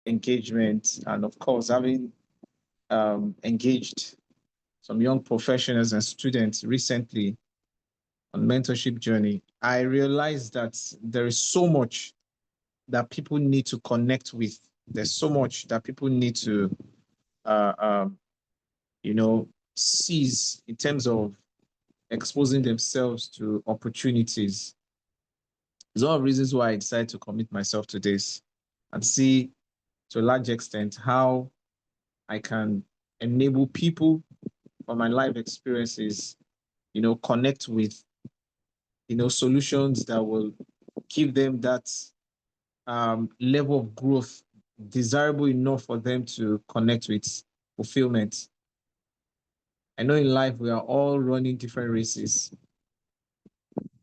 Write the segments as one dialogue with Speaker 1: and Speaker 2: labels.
Speaker 1: engagement, and of course, having engaged some young professionals and students recently on mentorship journey, I realized that there is so much that people need to connect with. There's so much that people need to, uh, um, seize in terms of exposing themselves to opportunities. It's one of the reasons why I decided to commit myself to this and see to a large extent how I can enable people from my life experiences, connect with, solutions that will give them that level of growth desirable enough for them to connect with fulfillment. I know in life we are all running different races,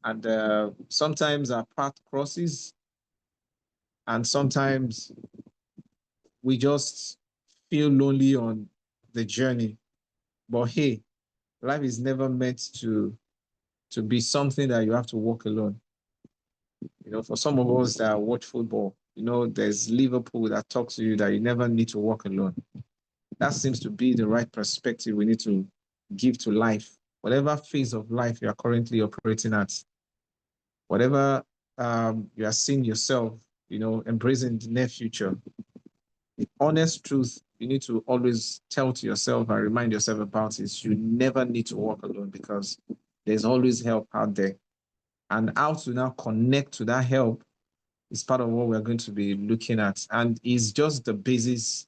Speaker 1: and sometimes our path crosses, and sometimes we just feel lonely on the journey. But hey, life is never meant to be something that you have to walk alone. For some of us that watch football, there's Liverpool that talks to you that you never need to walk alone. That seems to be the right perspective we need to give to life. Whatever phase of life you are currently operating at, whatever you are seeing yourself, embracing the near future, the honest truth you need to always tell to yourself and remind yourself about is you never need to walk alone because there's always help out there. And how to now connect to that help is part of what we're going to be looking at, and is just the basis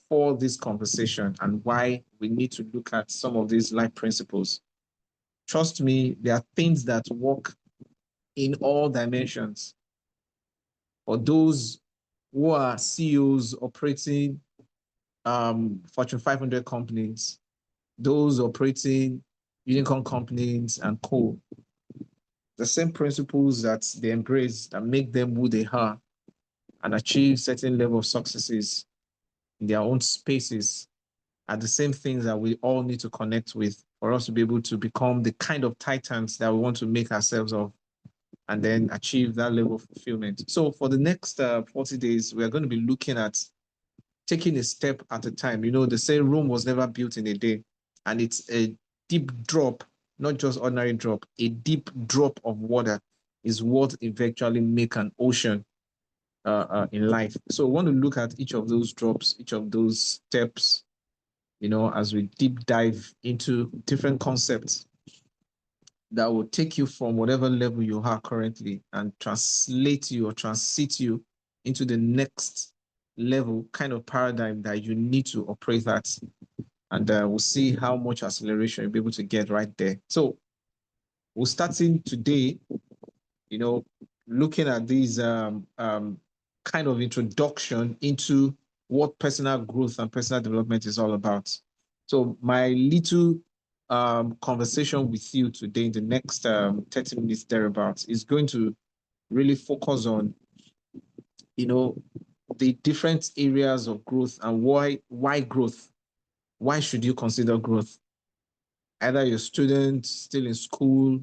Speaker 1: for this conversation and why we need to look at some of these life principles. Trust me, there are things that work in all dimensions. For those who are CEOs operating Fortune 500 companies, those operating unicorn companies and co, the same principles that they embrace that make them who they are and achieve certain level of successes in their own spaces are the same things that we all need to connect with for us to be able to become the kind of titans that we want to make ourselves of and then achieve that level of fulfillment. So for the next 40 days, we are going to be looking at taking a step at a time. They say Rome was never built in a day, and it's a deep drop, not just ordinary drop, a deep drop of water is what eventually make an ocean in life. So we want to look at each of those drops, each of those steps, as we deep dive into different concepts that will take you from whatever level you are currently and translate you or transit you into the next level kind of paradigm that you need to operate at. And we'll see how much acceleration you'll be able to get right there. So we're starting today, looking at these kind of introduction into what personal growth and personal development is all about. So my little conversation with you today in the next 30 minutes thereabouts is going to really focus on, the different areas of growth and why growth. Why should you consider growth? Either you're a student still in school,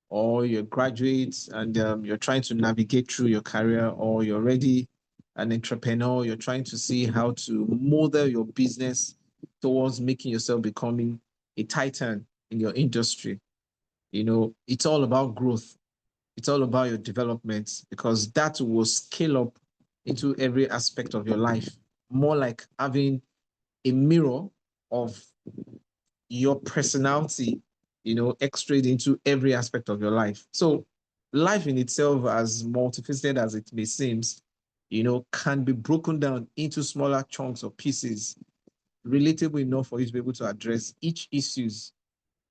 Speaker 1: or you're a graduate and you're trying to navigate through your career, or you're already an entrepreneur, you're trying to see how to model your business towards making yourself becoming a titan in your industry. It's all about growth. It's all about your development because that will scale up into every aspect of your life, more like having a mirror of your personality, x-rayed into every aspect of your life. So life in itself, as multifaceted as it may seem, can be broken down into smaller chunks or pieces, relatable enough for you to be able to address each issues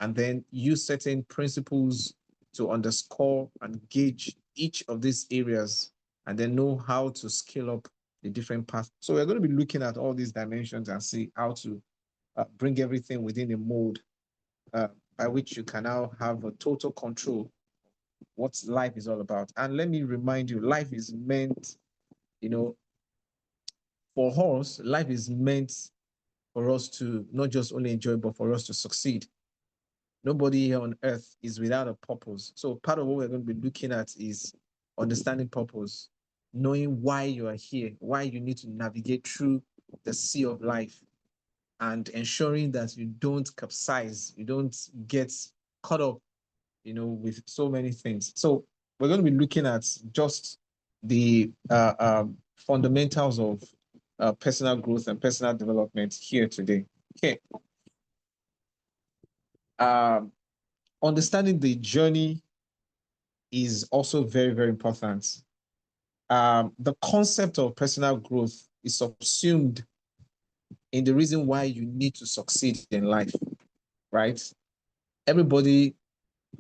Speaker 1: and then use certain principles to underscore and gauge each of these areas and then know how to scale up the different paths. So we're going to be looking at all these dimensions and see how to bring everything within a mold by which you can now have a total control what life is all about. And let me remind you, life is meant, for us, life is meant for us to not just only enjoy, but for us to succeed. Nobody here on earth is without a purpose. So part of what we're going to be looking at is understanding purpose. knowing why you are here, why you need to navigate through the sea of life, and ensuring that you don't capsize, you don't get caught up, with so many things. So we're going to be looking at just the fundamentals of personal growth and personal development here today. Okay. Understanding the journey is also very, very important. The concept of personal growth is subsumed in the reason why you need to succeed in life, right? Everybody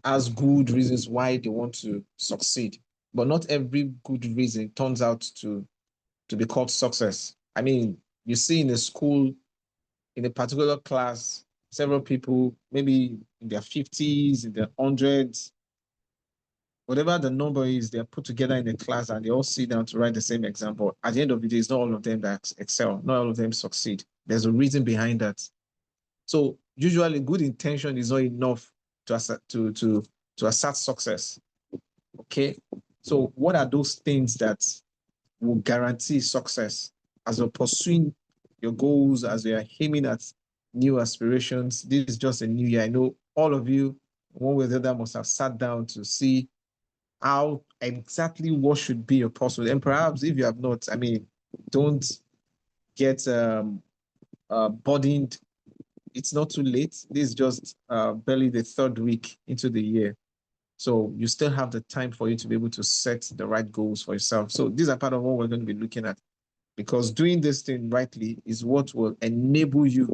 Speaker 1: has good reasons why they want to succeed, but not every good reason turns out to be called success. I mean, you see in a school, in a particular class, several people, maybe in their 50s, in their hundreds, whatever the number is, they're put together in a class and they all sit down to write the same exam. But at the end of the day, it's not all of them that excel, not all of them succeed. There's a reason behind that. So usually good intention is not enough to assert success. Okay. So what are those things that will guarantee success as you're pursuing your goals, as you're aiming at new aspirations? This is just a new year. I know all of you, one way or the other, must have sat down to see how exactly what should be your pursuit. And perhaps if you have not, I mean, don't get burdened. It's not too late. This is just barely the third week into the year. So you still have the time for you to be able to set the right goals for yourself. So these are part of what we're going to be looking at, because doing this thing rightly is what will enable you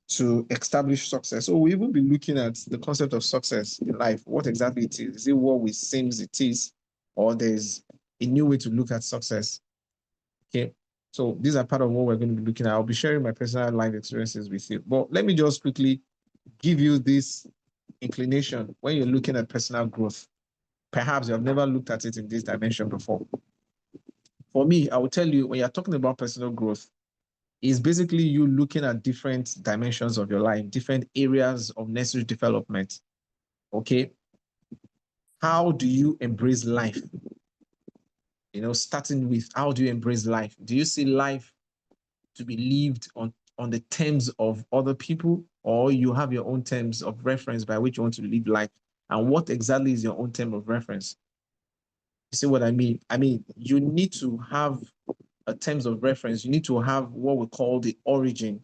Speaker 1: to establish success. So we'll even be looking at the concept of success in life, what exactly it is. Is it what we seems it is, or there's a new way to look at success? Okay. So these are part of what we're going to be looking at. I'll be sharing my personal life experiences with you. But let me just quickly give you this inclination when you're looking at personal growth. Perhaps you have never looked at it in this dimension before. For me, I will tell you, when you're talking about personal growth, is basically you looking at different dimensions of your life, different areas of necessary development. Okay. How do you embrace life? Starting with, how do you embrace life? Do you see life to be lived on the terms of other people, or you have your own terms of reference by which you want to live life? And what exactly is your own term of reference? You see what I mean? I mean, you need to have a terms of reference. You need to have what we call the origin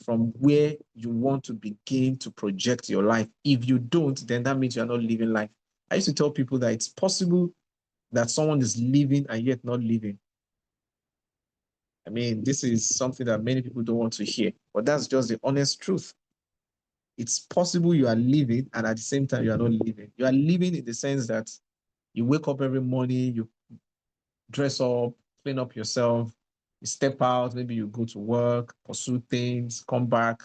Speaker 1: from where you want to begin to project your life. If you don't, then that means you're not living life. I used to tell people that it's possible that someone is living and yet not living. I mean, this is something that many people don't want to hear, but that's just the honest truth. It's possible you are living and at the same time you are not living. You are living in the sense that you wake up every morning, you dress up, clean up yourself, you step out, maybe you go to work, pursue things, come back,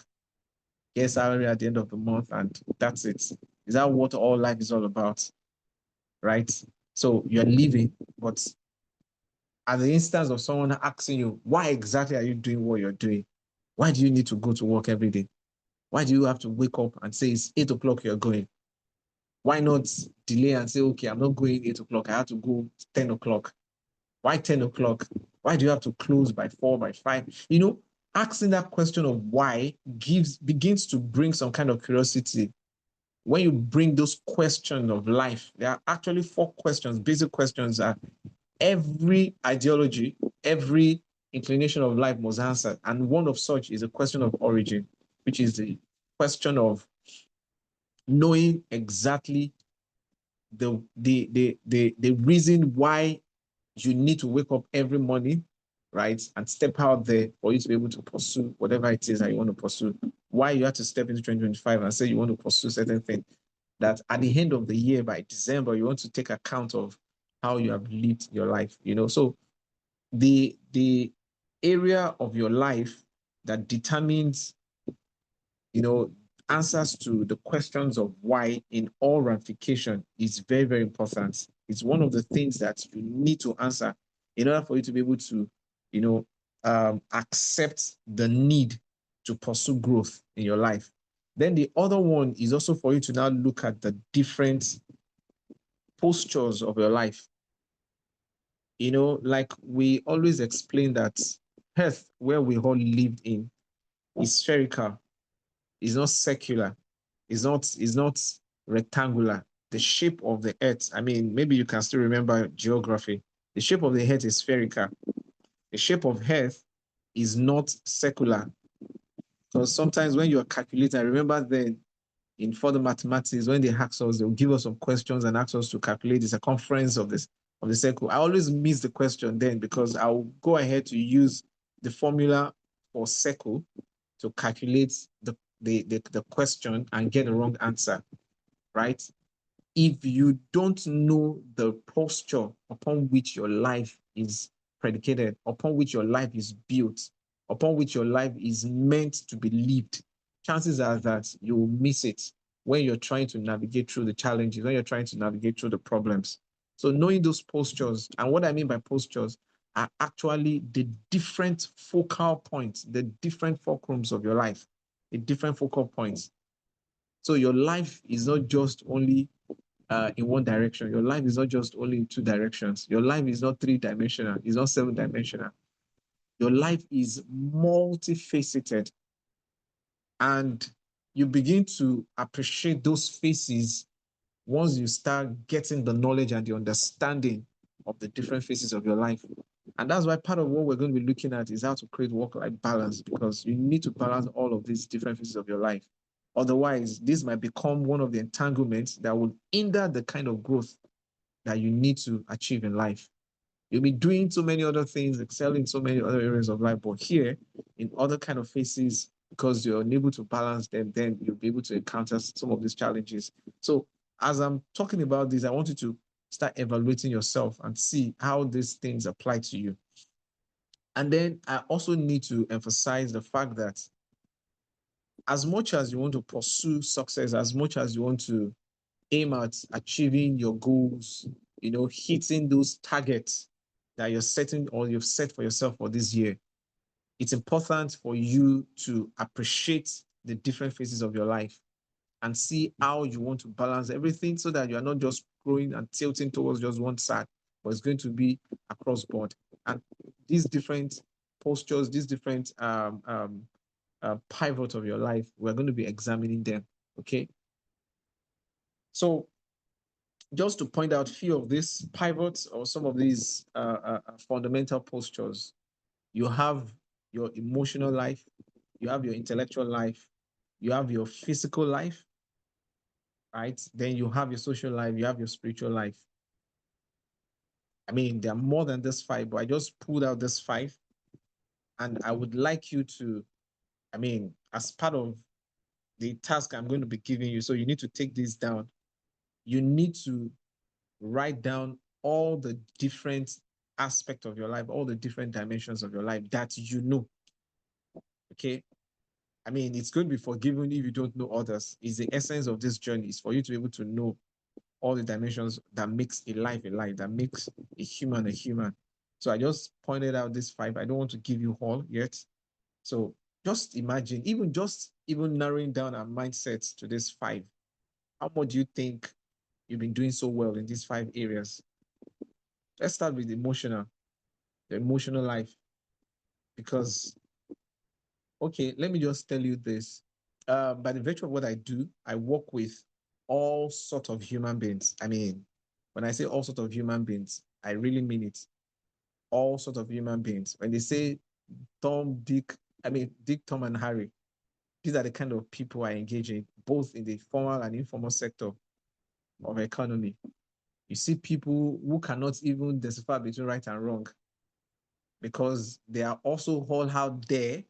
Speaker 1: get salary at the end of the month, and that's it. Is that what all life is all about? Right? So you're living, but at the instance of someone asking you, why exactly are you doing what you're doing? Why do you need to go to work every day? Why do you have to wake up and say it's 8 o'clock you're going? Why not delay and say, okay, I'm not going 8 o'clock, I have to go 10 o'clock? Why 10 o'clock? Why do you have to close by 4, by 5? Asking that question of why begins to bring some kind of curiosity. When you bring those questions of life, there are actually 4 questions, basic questions that every ideology, every inclination of life must answer. And one of such is a question of origin, which is the question of knowing exactly the reason why you need to wake up every morning, right? And step out there for you to be able to pursue whatever it is that you want to pursue. Why you have to step into 2025 and say you want to pursue certain things, that at the end of the year, by December, you want to take account of how you have lived your life. So the area of your life that determines, answers to the questions of why in all ramification is very, very important. It's one of the things that you need to answer in order for you to be able to, accept the need to pursue growth in your life. Then the other one is also for you to now look at the different postures of your life. Like we always explain that Earth, where we all lived in, is spherical, is not circular, is not rectangular. The shape of the Earth, I mean, maybe you can still remember geography. The shape of the Earth is spherical. The shape of Earth is not circular. Because sometimes when you are calculating, I remember then in further mathematics, when they ask us, they'll give us some questions and ask us to calculate the circumference of the circle. I always miss the question then because I'll go ahead to use the formula for circle to calculate the question and get the wrong answer, right? If you don't know the posture upon which your life is predicated, upon which your life is built, upon which your life is meant to be lived, chances are that you will miss it when you're trying to navigate through the challenges, when you're trying to navigate through the problems. So knowing those postures, and what I mean by postures are actually the different focal points, the different fulcrums of your life, the different focal points. So your life is not just only in one direction. Your life is not just only in two directions. Your life is not three-dimensional. It's not seven-dimensional. Your life is multifaceted. And you begin to appreciate those faces once you start getting the knowledge and the understanding of the different phases of your life. And that's why part of what we're going to be looking at is how to create work-life balance, because you need to balance all of these different phases of your life. Otherwise, this might become one of the entanglements that will hinder the kind of growth that you need to achieve in life. You'll be doing so many other things, excelling in so many other areas of life, but here, in other kind of phases, because you're unable to balance them, then you'll be able to encounter some of these challenges. So as I'm talking about this, I want you to start evaluating yourself and see how these things apply to you. And then I also need to emphasize the fact that as much as you want to pursue success, as much as you want to aim at achieving your goals, hitting those targets that you're setting or you've set for yourself for this year, it's important for you to appreciate the different phases of your life and see how you want to balance everything so that you are not just growing and tilting towards just one side, but it's going to be across board. And these different postures, these different pivots of your life, we're going to be examining them. Okay. So just to point out a few of these pivots or some of these fundamental postures, you have your emotional life, you have your intellectual life, you have your physical life, right? Then you have your social life, you have your spiritual life. I mean, there are more than this five, but I just pulled out this five. And I would like you to, I mean, as part of the task I'm going to be giving you, so you need to take this down. You need to write down all the different aspects of your life, all the different dimensions of your life that you know. Okay. I mean, it's going to be forgiven if you don't know others. It's the essence of this journey, is for you to be able to know all the dimensions that makes a life, that makes a human a human. So I just pointed out this five. I don't want to give you all yet. So just imagine, even narrowing down our mindsets to this five, how much do you think you've been doing so well in these five areas? Let's start with the emotional life, because, okay, let me just tell you this. By the virtue of what I do, I work with all sorts of human beings. I mean, when I say all sorts of human beings, I really mean it. All sorts of human beings. When they say Dick, Tom, and Harry, these are the kind of people I engage in, both in the formal and informal sector of economy. You see people who cannot even decipher between right and wrong because they are also all out there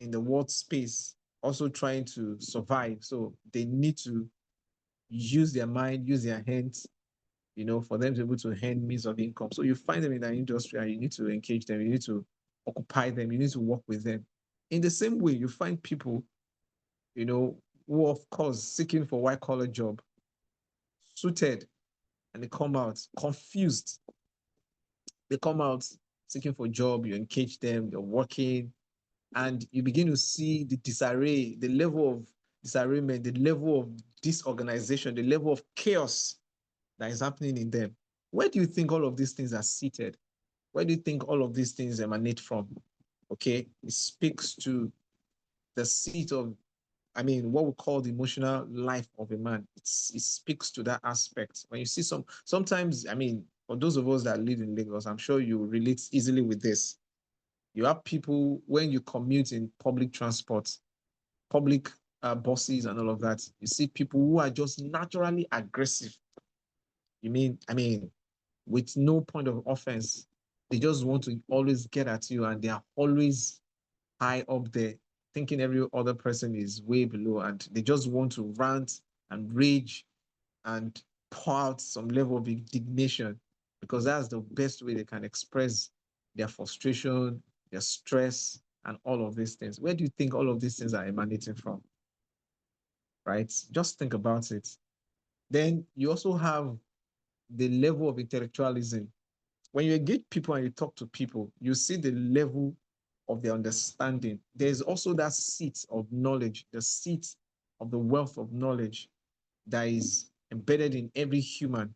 Speaker 1: in the world space, also trying to survive. So they need to use their mind, use their hands, for them to be able to earn means of income. So you find them in that industry and you need to engage them, you need to occupy them, you need to work with them. In the same way, you find people, who of course seeking for white collar job, suited, and they come out confused. They come out seeking for a job, you engage them, they're working, and you begin to see the disarray, the level of disarrayment, the level of disorganization, the level of chaos that is happening in them. Where do you think all of these things are seated? Where do you think all of these things emanate from? Okay, it speaks to the seat of, I mean, what we call the emotional life of a man. It speaks to that aspect. When you see sometimes, I mean, for those of us that live in Lagos, I'm sure you relate easily with this. You have people, when you commute in public transport, public buses and all of that, you see people who are just naturally aggressive. I mean, with no point of offense, they just want to always get at you, and they are always high up there, thinking every other person is way below, and they just want to rant and rage and pour out some level of indignation, because that's the best way they can express their frustration, their stress, and all of these things. Where do you think all of these things are emanating from? Right? Just think about it. Then you also have the level of intellectualism. When you engage people and you talk to people, you see the level of their understanding. There's also that seat of knowledge, the seat of the wealth of knowledge that is embedded in every human,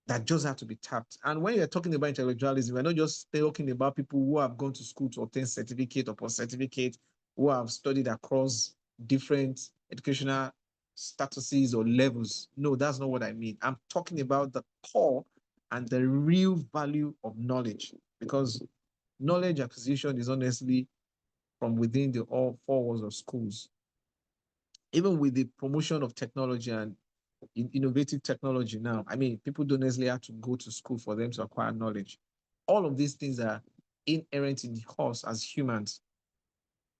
Speaker 1: that just have to be tapped. And when you're talking about intellectualism, we're not just talking about people who have gone to school to obtain certificate upon certificate, who have studied across different educational statuses or levels. No, that's not what I mean. I'm talking about the core and the real value of knowledge, because knowledge acquisition is honestly from within the all four walls of schools. Even with the promotion of technology and innovative technology now, I mean, people don't necessarily have to go to school for them to acquire knowledge. All of these things are inherent in us as humans.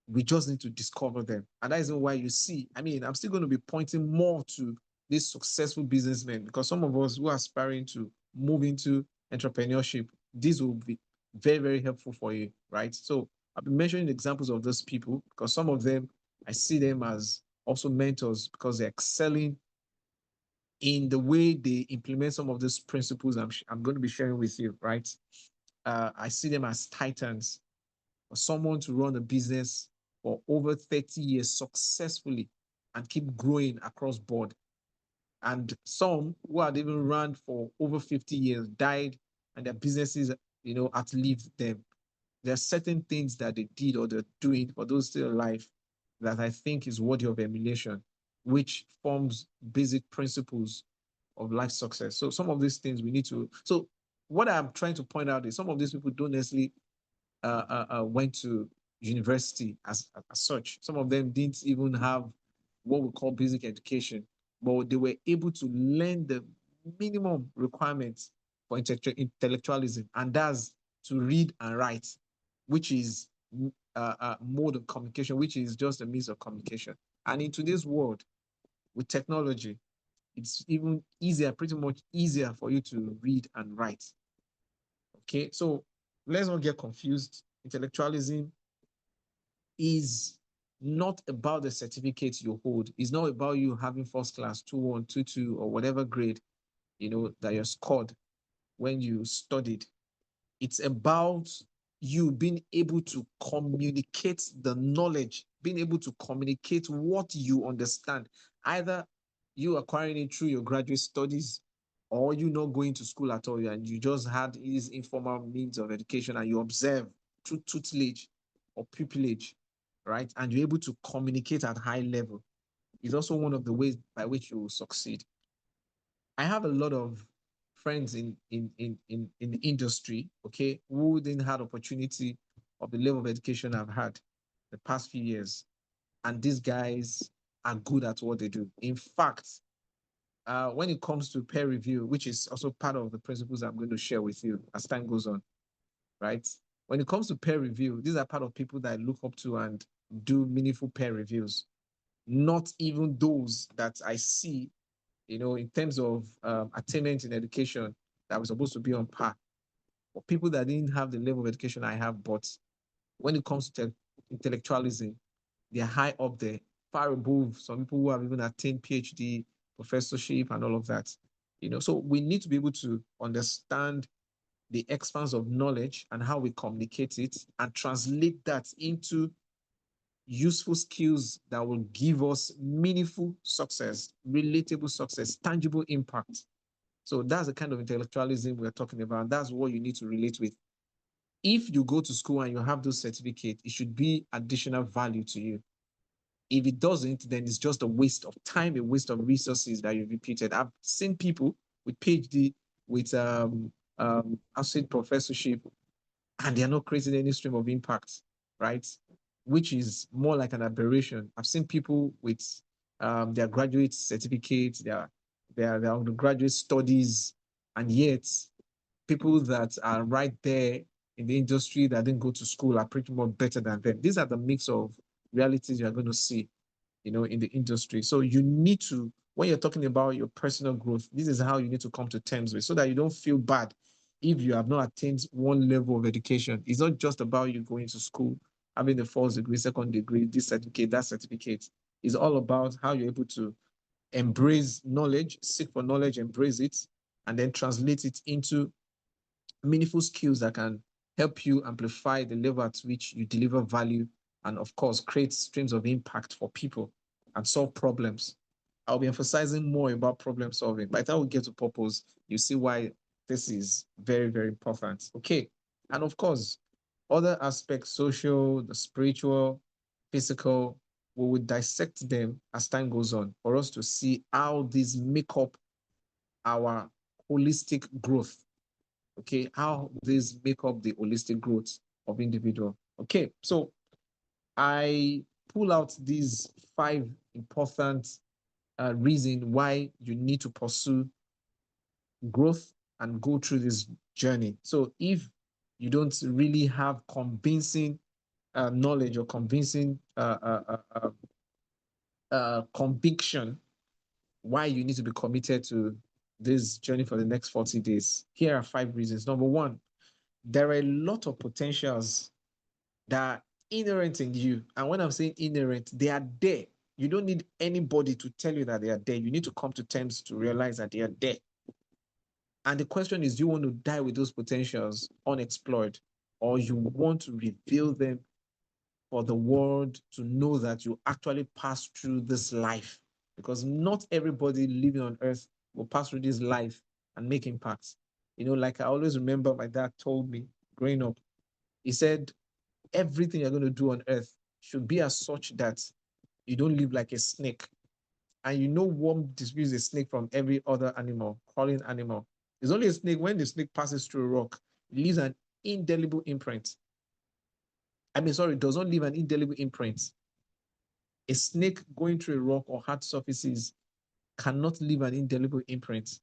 Speaker 1: We just need to discover them. And that is why you see, I mean, I'm still going to be pointing more to these successful businessmen, because some of us who are aspiring to move into entrepreneurship, this will be very, very helpful for you, right? So I've been mentioning examples of those people because some of them, I see them as also mentors, because they're excelling in the way they implement some of these principles I'm going to be sharing with you, right? I see them as titans. For someone to run a business for over 30 years successfully and keep growing across board. And some who had even run for over 50 years died, and their businesses, outlived them. There are certain things that they did or they're doing for those still alive that I think is worthy of emulation, which forms basic principles of life success. So some of these things we need to. So what I'm trying to point out is some of these people don't necessarily went to university as such. Some of them didn't even have what we call basic education, but they were able to learn the minimum requirements for intellectualism, and that's to read and write, which is mode of communication, which is just a means of communication. And in today's world, with technology, it's even easier, pretty much easier for you to read and write. Okay, so let's not get confused. Intellectualism is not about the certificate you hold. It's not about you having first class, 2-1, 2-2, or whatever grade, that you scored when you studied. It's about you being able to communicate the knowledge, being able to communicate what you understand, either you acquiring it through your graduate studies or you not going to school at all, and you just had these informal means of education and you observe through tutelage or pupillage, right? And you're able to communicate at high level. Is also one of the ways by which you will succeed. I have a lot of friends in the industry, okay, who didn't have opportunity of the level of education I've had the past few years. And these guys are good at what they do. In fact, when it comes to peer review, which is also part of the principles I'm going to share with you as time goes on, right? When it comes to peer review, these are part of people that I look up to and do meaningful peer reviews, not even those that I see, in terms of attainment in education that was supposed to be on par, or people that didn't have the level of education I have, but when it comes to intellectualism, they're high up there, far above some people who have even attained PhD, professorship, and all of that. So we need to be able to understand the expanse of knowledge and how we communicate it and translate that into useful skills that will give us meaningful success, relatable success, tangible impact. So that's the kind of intellectualism we're talking about. That's what you need to relate with. If you go to school and you have those certificates, it should be additional value to you. If it doesn't, then it's just a waste of time, a waste of resources that you've repeated. I've seen people with PhD, with associate professorship, and they're not creating any stream of impact, right? Which is more like an aberration. I've seen people with their graduate certificates, their undergraduate studies, and yet people that are right there in the industry that didn't go to school are pretty much better than them. These are the mix of realities you're going to see, in the industry. So you need to, when you're talking about your personal growth, this is how you need to come to terms with, so that you don't feel bad if you have not attained one level of education. It's not just about you going to school, having the first degree, second degree, this certificate, that certificate. It's all about how you're able to embrace knowledge, seek for knowledge, embrace it, and then translate it into meaningful skills that can help you amplify the level at which you deliver value, and of course create streams of impact for people and solve problems. I'll be emphasizing more about problem solving. By the time we get to purpose, you see why this is very, very important. Okay. And of course, other aspects, social, the spiritual, physical, we will dissect them as time goes on for us to see how these make up our holistic growth. Okay, how these make up the holistic growth of individual. Okay, so I pull out these 5 important reasons why you need to pursue growth and go through this journey. So if you don't really have convincing knowledge or convincing conviction why you need to be committed to this journey for the next 40 days, here are 5 reasons. Number 1, there are a lot of potentials that are inherent in you. And when I'm saying inherent, they are there. You don't need anybody to tell you that they are there. You need to come to terms to realize that they are there. And the question is, do you want to die with those potentials unexplored, or you want to reveal them for the world to know that you actually pass through this life? Because not everybody living on earth will pass through this life and make impacts. Like I always remember my dad told me growing up, he said, everything you're going to do on earth should be as such that you don't live like a snake. And what distinguishes a snake from every other animal, crawling animal? It's only a snake. When the snake passes through a rock, it leaves an indelible imprint. It does not leave an indelible imprint. A snake going through a rock or hard surfaces cannot leave an indelible imprint.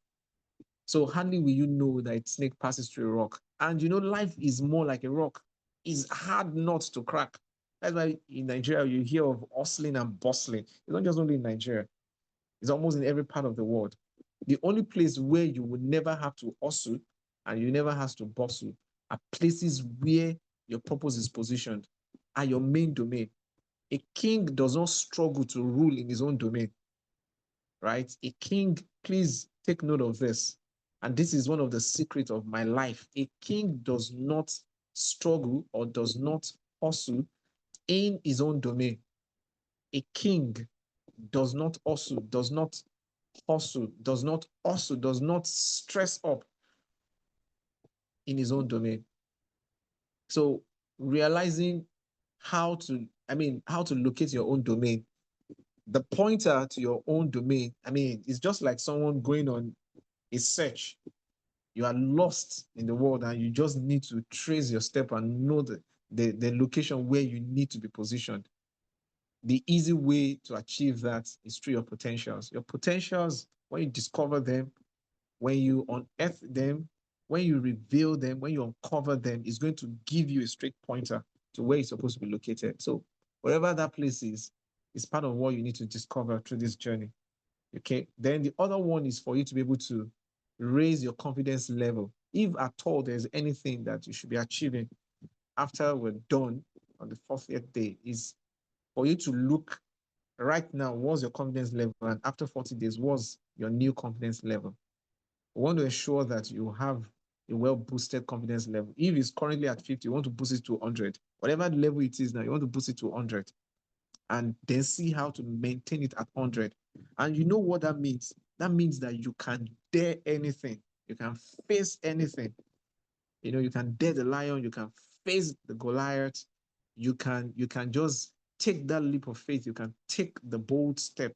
Speaker 1: So hardly will you know that a snake passes through a rock. And life is more like a rock. It's hard not to crack. That's why in Nigeria, you hear of hustling and bustling. It's not just only in Nigeria. It's almost in every part of the world. The only place where you will never have to hustle and you never have to bustle are places where your purpose is positioned, are your main domain. A king does not struggle to rule in his own domain, right? A king, please take note of this. And this is one of the secrets of my life. A king does not struggle or does not hustle in his own domain. A king does not hustle, does not stress up in his own domain. So realizing how to locate your own domain, the pointer to your own domain, it's just like someone going on a search. You are lost in the world and you just need to trace your step and know the location where you need to be positioned. The easy way to achieve that is through your potentials. Your potentials, when you discover them, when you unearth them, when you reveal them, when you uncover them, is going to give you a straight pointer to where it's supposed to be located. So wherever that place is part of what you need to discover through this journey. Okay. Then the other one is for you to be able to raise your confidence level. If at all there's anything that you should be achieving after we're done on the 40th day, is for you to look right now, what's your confidence level? And after 40 days, what's your new confidence level? We want to ensure that you have a well-boosted confidence level. If it's currently at 50, you want to boost it to 100. Whatever level it is now, you want to boost it to 100. And then see how to maintain it at 100. And you know what that means? That means that you can dare anything. You can face anything. You can dare the lion, you can face the Goliath, you can just take that leap of faith, you can take the bold step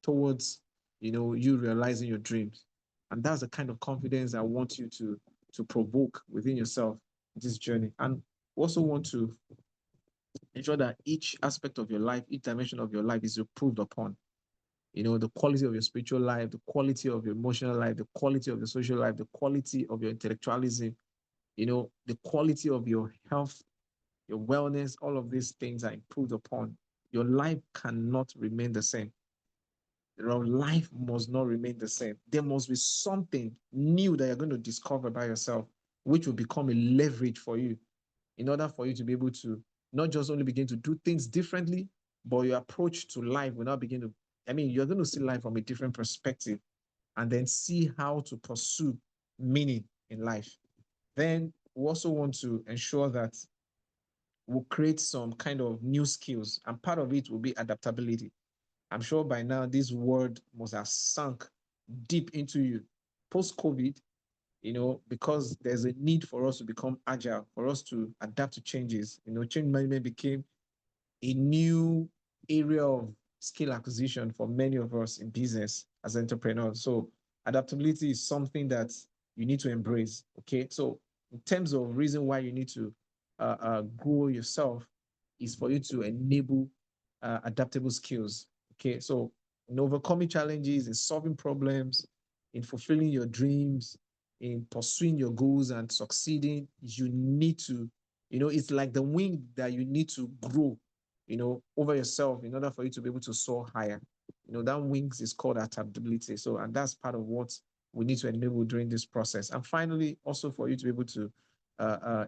Speaker 1: towards you realizing your dreams. And that's the kind of confidence I want you to provoke within yourself this journey. And also want to ensure that each aspect of your life, each dimension of your life is improved upon. The quality of your spiritual life, the quality of your emotional life, the quality of your social life, the quality of your intellectualism, the quality of your health, your wellness, all of these things are improved upon. Your life cannot remain the same. Your life must not remain the same. There must be something new that you're going to discover by yourself, which will become a leverage for you in order for you to be able to not just only begin to do things differently, but your approach to life will now begin to, you're going to see life from a different perspective and then see how to pursue meaning in life. Then we also want to ensure that we'll create some kind of new skills, and part of it will be adaptability. I'm sure by now this word must have sunk deep into you post-COVID, because there's a need for us to become agile, for us to adapt to changes. Change management became a new area of skill acquisition for many of us in business as entrepreneurs. So adaptability is something that you need to embrace. Okay. So in terms of reason why you need to grow yourself is for you to enable adaptable skills. Okay. So in overcoming challenges, in solving problems, in fulfilling your dreams, in pursuing your goals and succeeding, you need to, it's like the wing that you need to grow over yourself in order for you to be able to soar higher. That wings is called adaptability. So, and that's part of what we need to enable during this process. And finally, also for you to be able to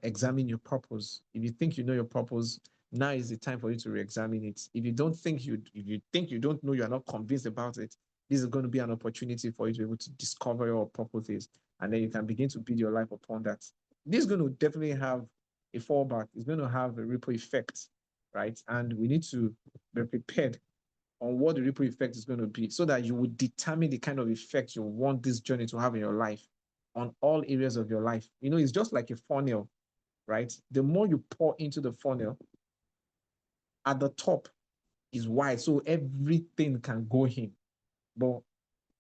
Speaker 1: examine your purpose. If you think you know your purpose, now is the time for you to re-examine it. If you think you don't know, you are not convinced about it, this is going to be an opportunity for you to be able to discover your purpose is, and then you can begin to build your life upon that. This is going to definitely have a fallback. It's going to have a ripple effect, right? And we need to be prepared on what the ripple effect is going to be so that you would determine the kind of effect you want this journey to have in your life on all areas of your life. It's just like a funnel, right? The more you pour into the funnel, at the top is wide, so everything can go in. But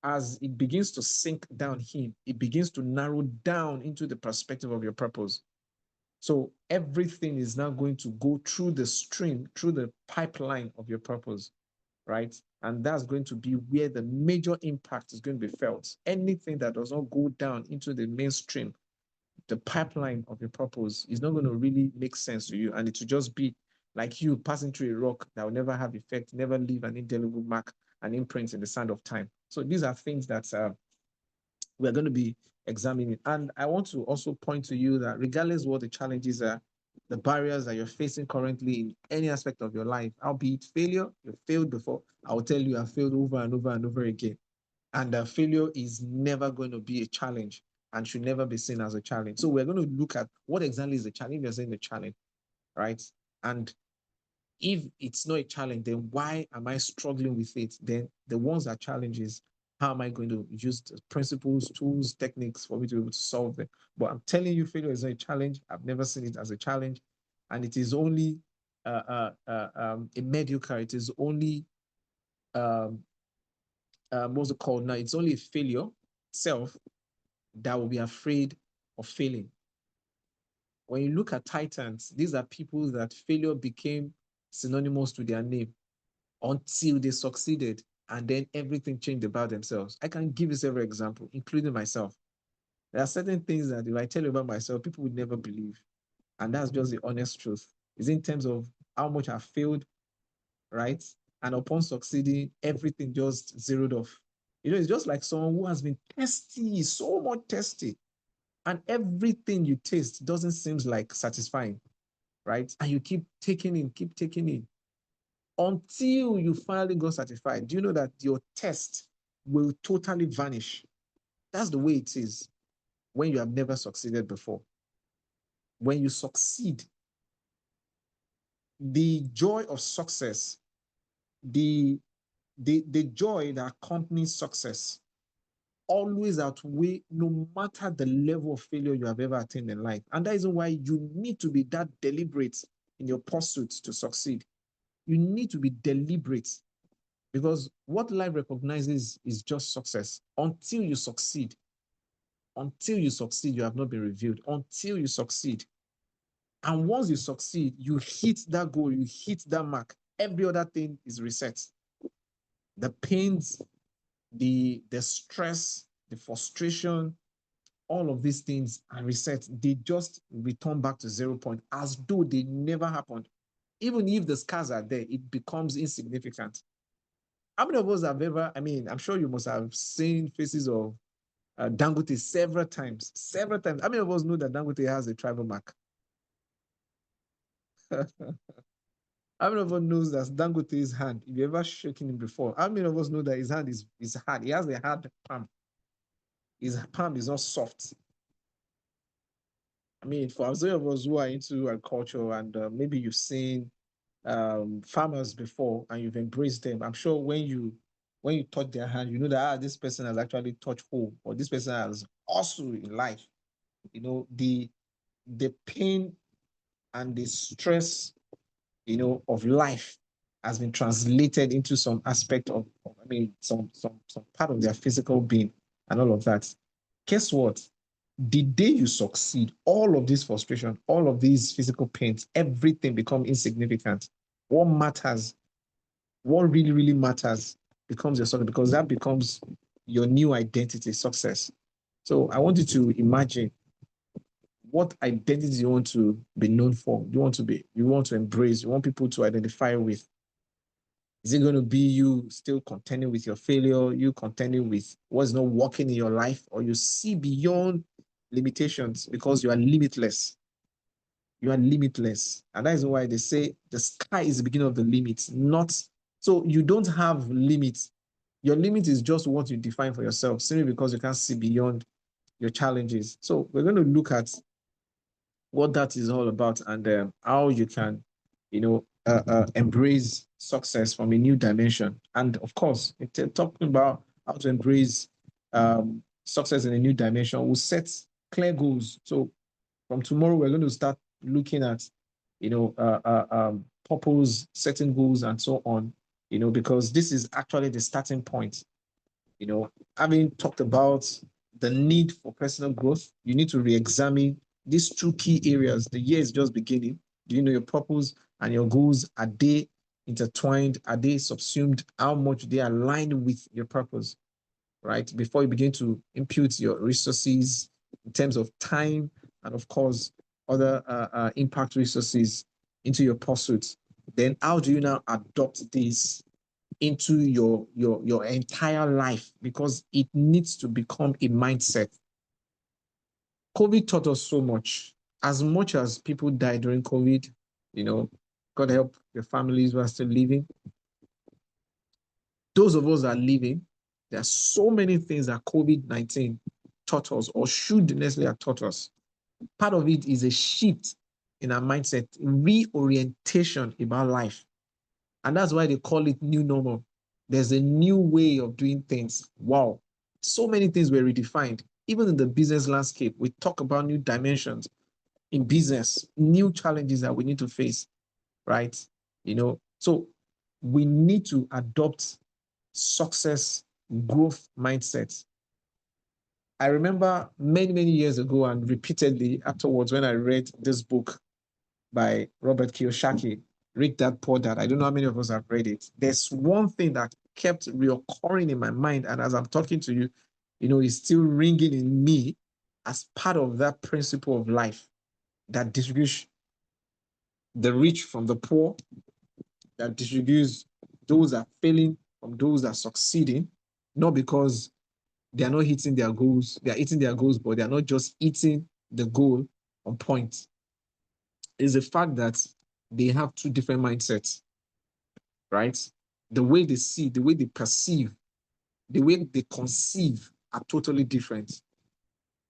Speaker 1: as it begins to sink down in, it begins to narrow down into the perspective of your purpose. So everything is now going to go through the stream, through the pipeline of your purpose, right? And that's going to be where the major impact is going to be felt. Anything that does not go down into the mainstream, the pipeline of your purpose, is not going to really make sense to you. And it will just be like you passing through a rock that will never have effect, never leave an indelible mark, an imprint in the sand of time. So these are things that we're going to be examining. And I want to also point to you that regardless what the challenges are, the barriers that you're facing currently in any aspect of your life, albeit failure, you've failed before. I will tell you, I've failed over and over and over again. And failure is never going to be a challenge and should never be seen as a challenge. So we're going to look at what exactly is the challenge. You're saying the challenge, right? And if it's not a challenge, then why am I struggling with it? Then the ones that challenges, how am I going to use the principles, tools, techniques for me to be able to solve them? But I'm telling you, failure is not a challenge. I've never seen it as a challenge. And it is only a mediocre. It is only, what's it called now? It's only a failure itself that will be afraid of failing. When you look at titans, these are people that failure became synonymous to their name until they succeeded, and then everything changed about themselves. I can give you several examples, including myself. There are certain things that if I tell you about myself, people would never believe. And that's just the honest truth. It's in terms of how much I failed, right? And upon succeeding, everything just zeroed off. It's just like someone who has been testy, so much testy, and everything you taste doesn't seem like satisfying, right? And you keep taking in until you finally got certified. Do you know that your test will totally vanish? That's the way it is when you have never succeeded before. When you succeed, the joy of success, the the joy that accompanies success always outweigh no matter the level of failure you have ever attained in life. And that is why you need to be that deliberate in your pursuit to succeed. You need to be deliberate because what life recognizes is just success. Until you succeed, you have not been revealed. Until you succeed. And once you succeed, you hit that goal, you hit that mark. Every other thing is reset. The pains, the stress, the frustration, all of these things are reset. They just return back to 0 point as though they never happened. Even if the scars are there, it becomes insignificant. How many of us have ever, I mean, I'm sure you must have seen faces of Dangote several times. Several times. How many of us know that Dangote has a tribal mark? How many of us knows that Dangote's hand, if you ever shaken him before, how many of us know that his hand is hard? He has a hard palm. His palm is not soft. I mean, for those of us who are into agriculture and maybe you've seen farmers before and you've embraced them, I'm sure when you touch their hand, you know that this person has actually touched home or this person has also in life. You know, the pain and the stress, you know, of life has been translated into some aspect of I mean, some part of their physical being and all of that. Guess what? The day you succeed, all of this frustration, all of these physical pains, everything become insignificant. What matters, what really, really matters becomes your success because that becomes your new identity, success. So I want you to imagine what identity you want to be known for, you want to embrace, you want people to identify with. Is it going to be you still contending with your failure, you contending with what's not working in your life, or you see beyond limitations because you are limitless? You are limitless. And that is why they say the sky is the beginning of the limits, not so you don't have limits. Your limit is just what you define for yourself, simply because you can't see beyond your challenges. So we're going to look at what that is all about and how you can, you know, embrace success from a new dimension. And of course, talking about how to embrace success in a new dimension, we'll set clear goals. So from tomorrow, we're going to start looking at, you know, purpose, setting goals, and so on. You know, because this is actually the starting point. You know, having talked about the need for personal growth, you need to re-examine these two key areas. The year is just beginning. Do you know your purpose and your goals? Are they intertwined? Are they subsumed? How much they align with your purpose, right? Before you begin to impute your resources in terms of time and, of course, other impact resources into your pursuits, then how do you now adopt this into your entire life? Because it needs to become a mindset. COVID taught us so much. As much as people died during COVID, you know, God help your families who are still living. Those of us that are living, there are so many things that COVID-19 taught us or should necessarily have taught us. Part of it is a shift in our mindset, reorientation about life. And that's why they call it new normal. There's a new way of doing things. Wow. So many things were redefined. Even in the business landscape, we talk about new dimensions in business, new challenges that we need to face, right? You know, so we need to adopt success growth mindsets. I remember many, many years ago and repeatedly afterwards when I read this book by Robert Kiyosaki, Read That Poor Dad. I don't know how many of us have read it. There's one thing that kept reoccurring in my mind. And as I'm talking to you, you know, it's still ringing in me as part of that principle of life that distributes the rich from the poor, that distributes those that are failing from those that are succeeding, not because they are not hitting their goals, they are hitting their goals, but they are not just hitting the goal on point. Is the fact that they have two different mindsets, right? The way they see, the way they perceive, the way they conceive are totally different.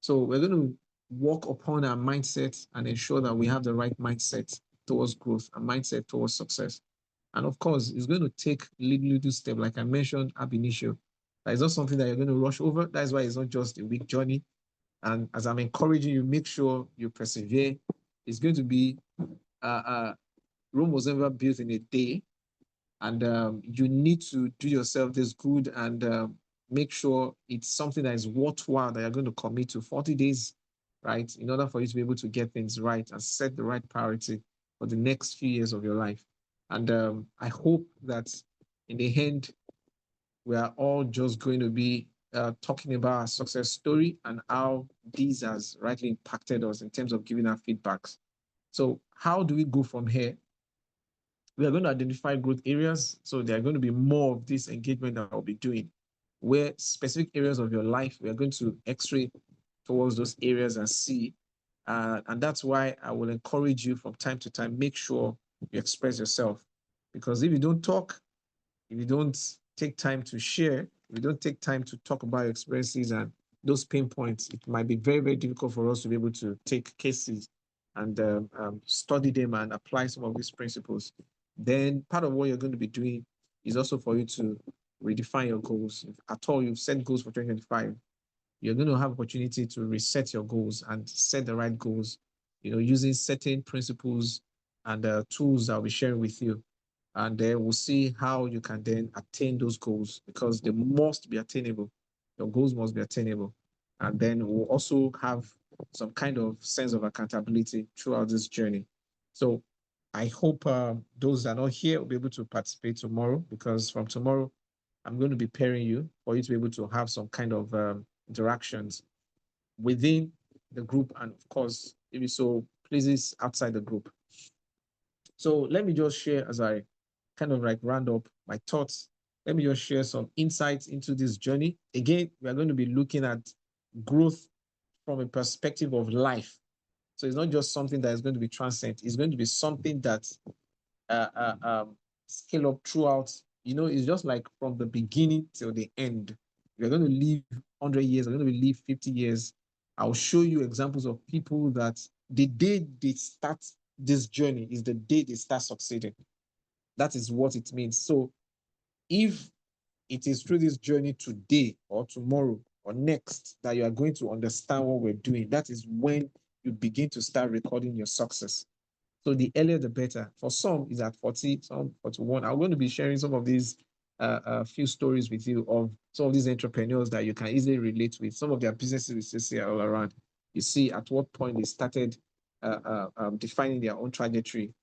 Speaker 1: So we're going to work upon our mindset and ensure that we have the right mindset towards growth and mindset towards success. And of course, it's going to take little step, like I mentioned ab initio. That is not something that you're going to rush over. That's why it's not just a week journey. And as I'm encouraging you, make sure you persevere. It's going to be Rome was never built in a day, and you need to do yourself this good and make sure it's something that is worthwhile that you're going to commit to 40 days, right? In order for you to be able to get things right and set the right priority for the next few years of your life. And I hope that in the end, we are all just going to be talking about our success story and how these has rightly impacted us in terms of giving our feedbacks. So how do we go from here? We are going to identify growth areas. So there are going to be more of this engagement that I'll be doing, where specific areas of your life, we are going to x-ray towards those areas and see. And that's why I will encourage you from time to time, make sure you express yourself. Because if you don't talk, if you don't take time to share, if you don't take time to talk about your experiences and those pain points, it might be very, very difficult for us to be able to take cases and study them and apply some of these principles. Then part of what you're going to be doing is also for you to redefine your goals. If at all you've set goals for 2025, you're going to have opportunity to reset your goals and set the right goals, using certain principles and tools that I'll be sharing with you. And then we'll see how you can then attain those goals, because they must be attainable. Your goals must be attainable. And then we'll also have some kind of sense of accountability throughout this journey. So I hope those that are not here will be able to participate tomorrow, because from tomorrow, I'm going to be pairing you for you to be able to have some kind of interactions within the group, and of course, if you so pleases outside the group. So let me just share, as I kind of like round up my thoughts, let me just share some insights into this journey. Again, we are going to be looking at growth from a perspective of life. So it's not just something that is going to be transient. It's going to be something that uh, uh, um, scale up throughout. It's just like from the beginning till the end. We're going to live 100 years, we're going to live 50 years. I'll show you examples of people that the day they start this journey is the day they start succeeding. That is what it means. So if it is through this journey today or tomorrow or next that you are going to understand what we're doing, that is when you begin to start recording your success. So the earlier the better. For some, is at 40, some 41. I'm going to be sharing some of these few stories with you of some of these entrepreneurs that you can easily relate with. Some of their businesses we still see all around. You see at what point they started defining their own trajectory,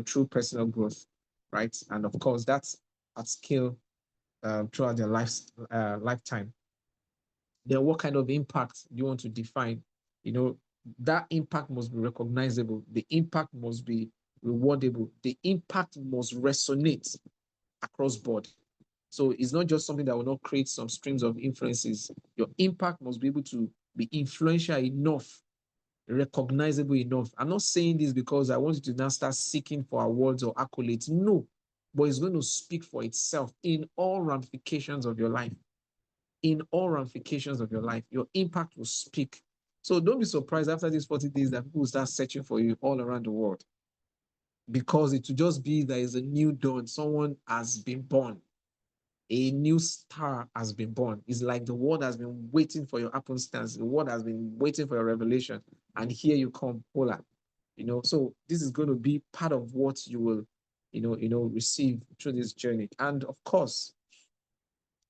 Speaker 1: through personal growth, right? And of course, that's at scale throughout their lifetime. Then what kind of impact do you want to define? That impact must be recognizable. The impact must be rewardable. The impact must resonate across board. So it's not just something that will not create some streams of influences. Your impact must be able to be influential enough, recognizable enough. I'm not saying this because I want you to now start seeking for awards or accolades. No, but it's going to speak for itself in all ramifications of your life. In all ramifications of your life, your impact will speak. So don't be surprised after these 40 days that people will start searching for you all around the world, because it will just be there is a new dawn. Someone has been born. A new star has been born. It's like the world has been waiting for your happenstance. The world has been waiting for your revelation. And here you come, Paula. So this is going to be part of what you will, receive through this journey. And of course,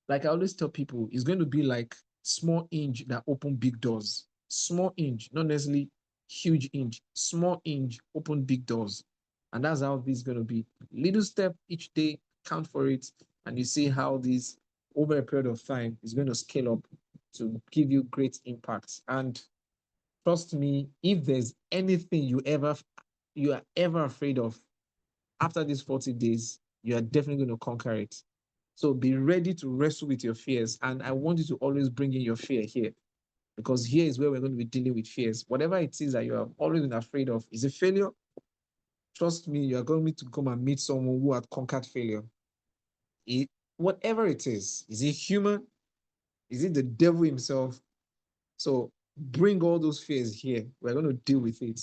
Speaker 1: like I always tell people, it's going to be like small inch that open big doors. Small inch, not necessarily huge inch. Small inch open big doors. And that's how this is going to be. Little step each day, count for it, and you see how this over a period of time is going to scale up to give you great impacts. And trust me, if there's anything you are ever afraid of after these 40 days, you are definitely going to conquer it. So be ready to wrestle with your fears. And I want you to always bring in your fear here, because here is where we're going to be dealing with fears. Whatever it is that you have always been afraid of, is a failure? Trust me, you are going to come and meet someone who had conquered failure. Whatever it is it human? Is it the devil himself? So bring all those fears here. We're going to deal with it.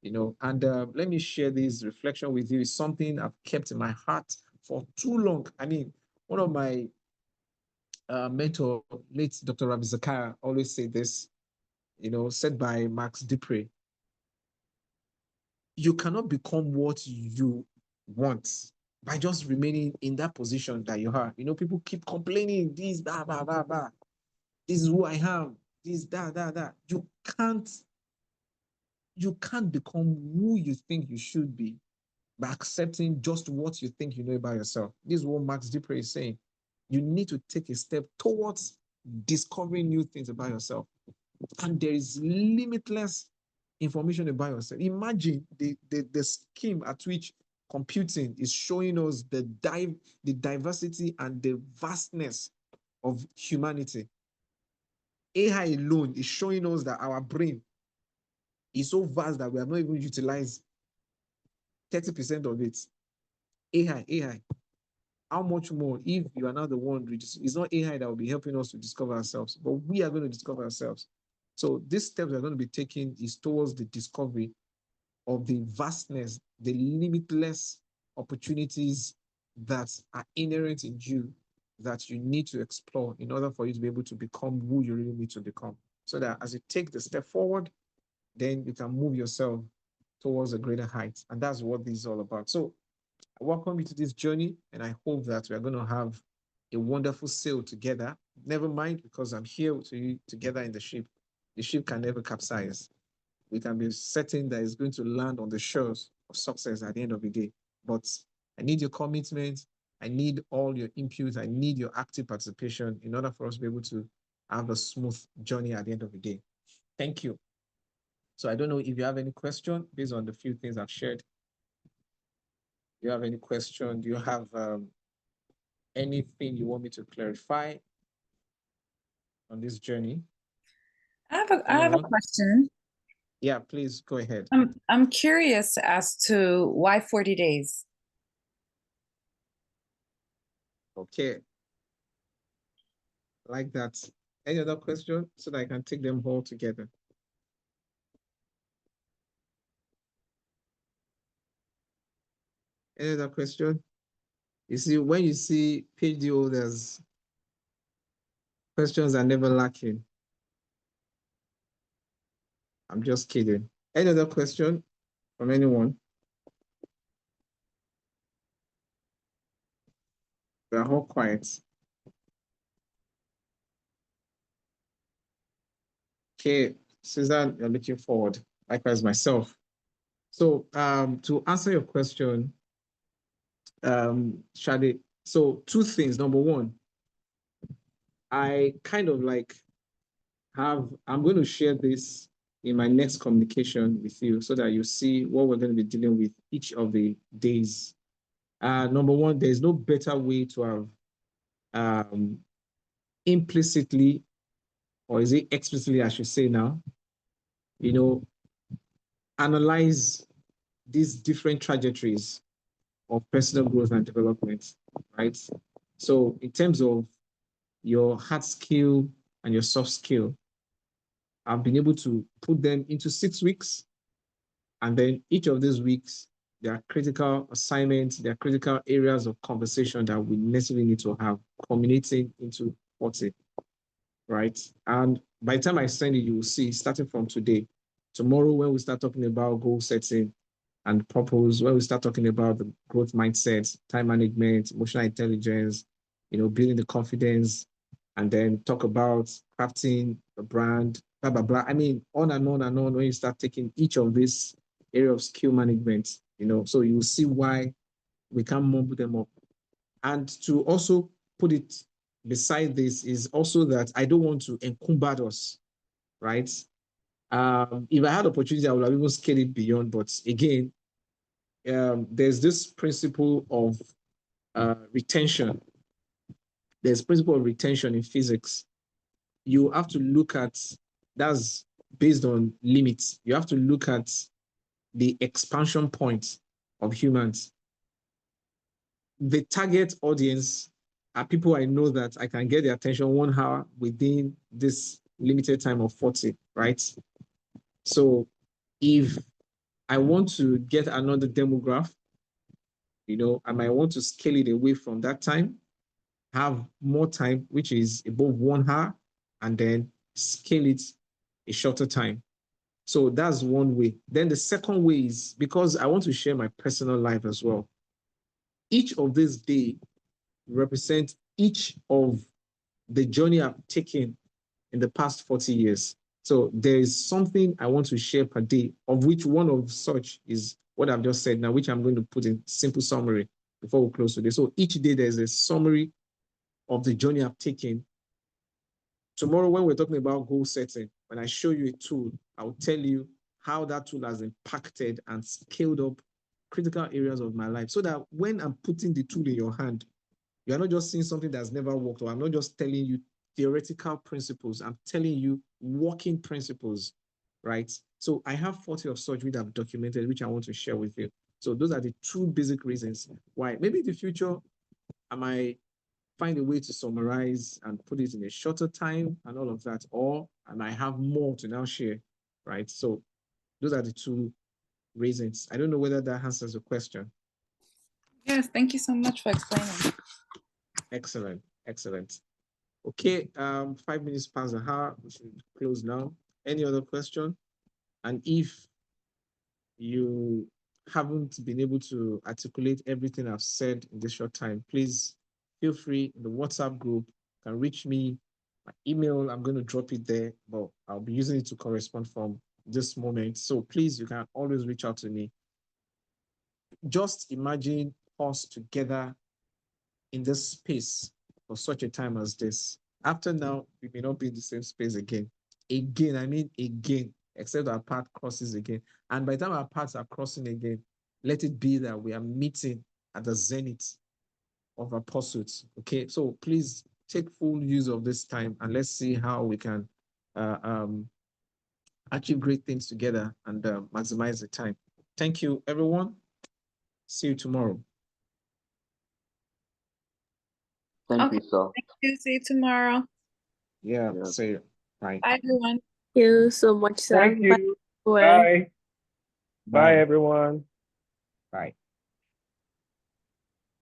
Speaker 1: And let me share this reflection with you. It's something I've kept in my heart for too long. I mean, one of my mentor, late Dr. Ravi Zakaya, always say this, said by Max Dupre, you cannot become what you want by just remaining in that position that you are. People keep complaining, this, blah, blah, blah, blah. This is who I am. This, that. You can't become who you think you should be by accepting just what you think you know about yourself. This is what Max Dupre is saying. You need to take a step towards discovering new things about yourself. And there is limitless information about yourself. Imagine the scheme at which computing is showing us the diversity and the vastness of humanity. AI alone is showing us that our brain is so vast that we have not even utilized 30% of it. AI. How much more if you are not the one? It's not AI that will be helping us to discover ourselves, but we are going to discover ourselves. So these steps we are going to be taking is towards the discovery of the vastness, the limitless opportunities that are inherent in you that you need to explore in order for you to be able to become who you really need to become. So that as you take the step forward, then you can move yourself towards a greater height. And that's what this is all about. So I welcome you to this journey, and I hope that we are going to have a wonderful sail together. Never mind, because I'm here with you together in the ship. The ship can never capsize. We can be certain that it's going to land on the shores of success at the end of the day. But I need your commitment. I need all your input. I need your active participation in order for us to be able to have a smooth journey at the end of the day. Thank you. So I don't know if you have any question based on the few things I've shared. Do you have any question? Do you have anything you want me to clarify on this journey?
Speaker 2: I have a question.
Speaker 1: Yeah, please go ahead.
Speaker 2: I'm curious as to why 40 days?
Speaker 1: Okay. Like that. Any other question so that I can take them all together? Any other question? You see, when you see PhD holders, questions are never lacking. I'm just kidding. Any other question from anyone? We're all quiet. Okay, Susan, you're looking forward. Likewise, myself. So to answer your question, Shade, so two things. Number one, I kind of like I'm going to share this in my next communication with you so that you see what we're going to be dealing with each of the days. Number one, there's no better way to have implicitly, or is it explicitly, I should say now, analyze these different trajectories of personal growth and development, right? So in terms of your hard skill and your soft skill, I've been able to put them into 6 weeks. And then each of these weeks, there are critical assignments, there are critical areas of conversation that we necessarily need to have culminating into 40, right? And by the time I send it, you will see, starting from today, tomorrow when we start talking about goal setting and purpose, when we start talking about the growth mindset, time management, emotional intelligence, building the confidence, and then talk about crafting a brand, blah, blah, blah. I mean, on and on and on when you start taking each of these area of skill management, so you will see why we can't mumble them up. And to also put it beside this is also that I don't want to encumber us, right? If I had opportunity, I would have even scaled it beyond. But again, there's this principle of retention. There's principle of retention in physics. You have to look at, that's based on limits. You have to look at the expansion point of humans. The target audience are people I know that I can get their attention 1 hour within this limited time of 40, right? So if I want to get another demograph. You know, I might want to scale it away from that time, have more time, which is above 1 hour, and then scale it a shorter time. So that's one way. Then the second way is because I want to share my personal life as well. Each of these days represent each of the journey I've taken in the past 40 years. So there is something I want to share per day, of which one of such is what I've just said now, which I'm going to put in simple summary before we close today. So each day there's a summary of the journey I've taken. Tomorrow, when we're talking about goal setting, when I show you a tool, I'll tell you how that tool has impacted and scaled up critical areas of my life, so that when I'm putting the tool in your hand, you're not just seeing something that's never worked, or I'm not just telling you theoretical principles, I'm telling you working principles, right? So I have 40 of such which I've documented, which I want to share with you. So those are the two basic reasons why maybe in the future I might find a way to summarize and put it in a shorter time and all of that, or I might have more to now share, right? So those are the two reasons. I don't know whether that answers the question.
Speaker 2: Yes, thank you so much for explaining.
Speaker 1: Excellent, excellent. Okay, 5 minutes past the hour. We should close now. Any other question? And if you haven't been able to articulate everything I've said in this short time, please feel free in the WhatsApp group. You can reach me. My email, I'm going to drop it there, but I'll be using it to correspond from this moment. So please, you can always reach out to me. Just imagine us together in this space for such a time as this. After now, we may not be in the same space again. Again, I mean again, except our path crosses again. And by the time our paths are crossing again, let it be that we are meeting at the zenith of our pursuits. Okay, so please take full use of this time and let's see how we can achieve great things together and maximize the time. Thank you, everyone. See you tomorrow.
Speaker 3: Thank
Speaker 2: Okay.
Speaker 3: you, sir.
Speaker 2: Thank you. See you tomorrow.
Speaker 1: Yeah, see you. Bye.
Speaker 2: Bye, everyone.
Speaker 4: Thank you so much, sir.
Speaker 5: Thank you.
Speaker 4: Bye.
Speaker 5: Bye. Bye, everyone.
Speaker 1: Bye.